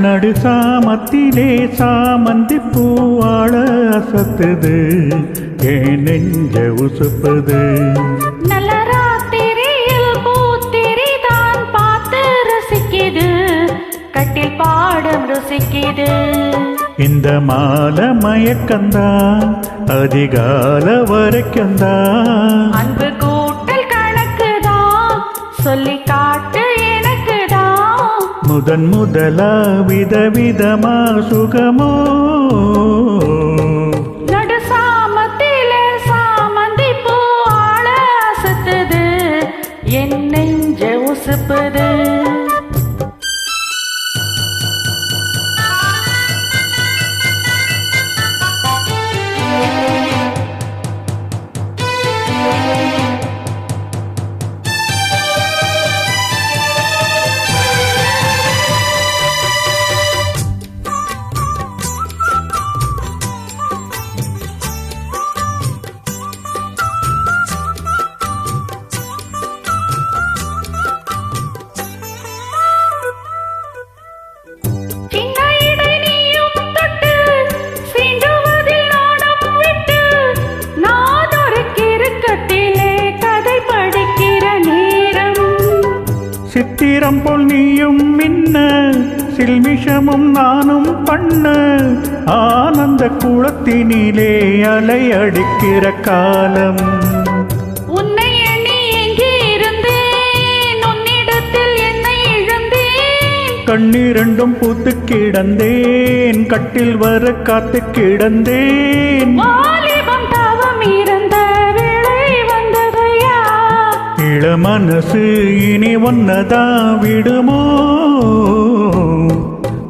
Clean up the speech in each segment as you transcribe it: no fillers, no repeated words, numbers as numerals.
நடு சாமத்திலே சாமந்தி பூவாழ அசத்துது ஏன் நெஞ்ச உசுப்புது. நல்ல ராத்திரியில் பூத்திரி தான் பார்த்து ரசிக்குது கட்டில் பாடம் ருசிக்குது. இந்த மாலை மயக்கந்தான் அதிகால வரைக்கந்தான் அன்பு கூட்டல் கணக்குதான் சொல்லி காட்டு எனக்குதான். முதன் முதலா விதவிதமா சுகமோ நடு சாமத்திலே சாமந்தி பூ ஆள அசத்துது என் நெஞ்ச உசுப்புது. சித்திரம் போல் நீயும் மின்ன சில்மிஷமும் நானும் பண்ண ஆனந்த குளத்தினிலே அலை அடிக்கிற காலம். உன்னை எண்ணி எங்கே இருந்தேன் உன்னிடத்தில் என்னை இழந்தேன். கண்ணிரண்டும் பூத்து கிடந்தேன் கட்டில் வர காத்து கிடந்தேன். வாலிபம் தவம் இருந்த வேளை வந்ததையா இள மனசு இனி ஒன்னதான் விடுமோ.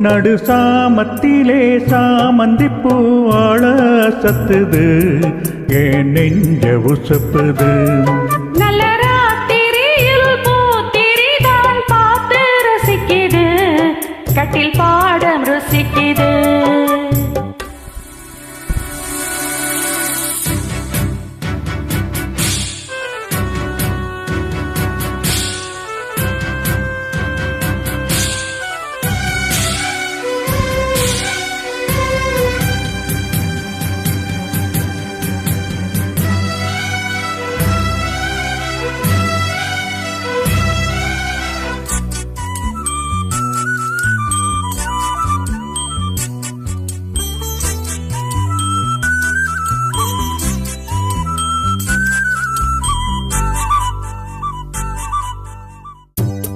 நடு சாமத்திலே சாமந்தி பூவாழ சத்துது ஏன் நெஞ்ச உசுப்புது. நல்ல ராத்திரியில் பூத்திரி தான் பார்த்து ரசிக்குது கட்டில் பாடம் ருசிக்குது.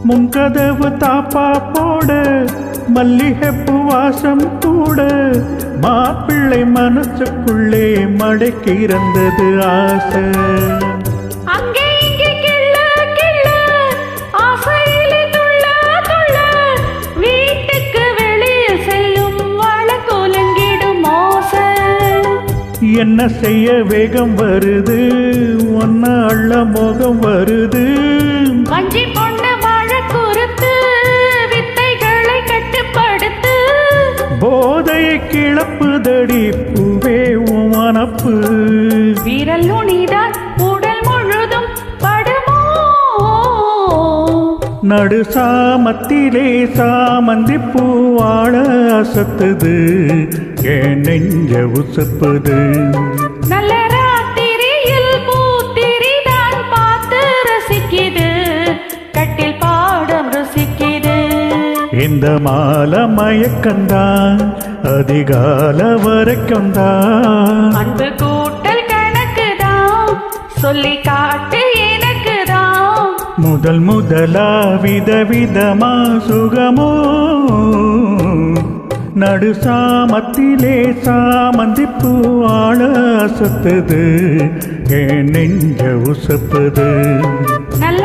முன்கதவு தாப்பா போட மல்லிகைப்பூ வாசம் கூட மாப்பிள்ளை மனசுக்குள்ளே மடக்கி இருந்தது ஆசை. அங்கே இங்கே கிள்ள கிள்ள ஆசையிலே துள்ள துள்ள வீட்டுக்கு வெளியில் செல்லும் வழக்குலங்கிடும் மோச. என்ன செய்ய வேகம் வருது ஒன்ன அள்ள மோகம் வருது. வஞ்சி பொண்ணு வாழ குறுத்து வித்தைகளை கட்டுப்படுத்து. போதையை கிளப்புதடி பூவே உமனப்பு. விரல் நுனிதான் உடல் முழுதும் படுமோ. நடு சாமத்திலே சாமந்தி பூவாழ அசத்துது ஏன் நெஞ்ச உசுப்புது. நல்ல ராத்திரியில் பூத்திரி தான் பார்த்து ரசிக்குது கட்டில் பாடம் ருசிக்குது. இந்த மாலை மயக்கந்தான் அதிகால வரைக்கந்தான். அன்பு கூட்டல் கணக்குதான் சொல்லி காட்டு எனக்குதான். முதல் முதலா விதவிதமா சுகமோ. நடு சாமத்திலே சாமந்தி பூவாழ அசத்துது ஏன் நெஞ்ச உசுப்புது. நல்ல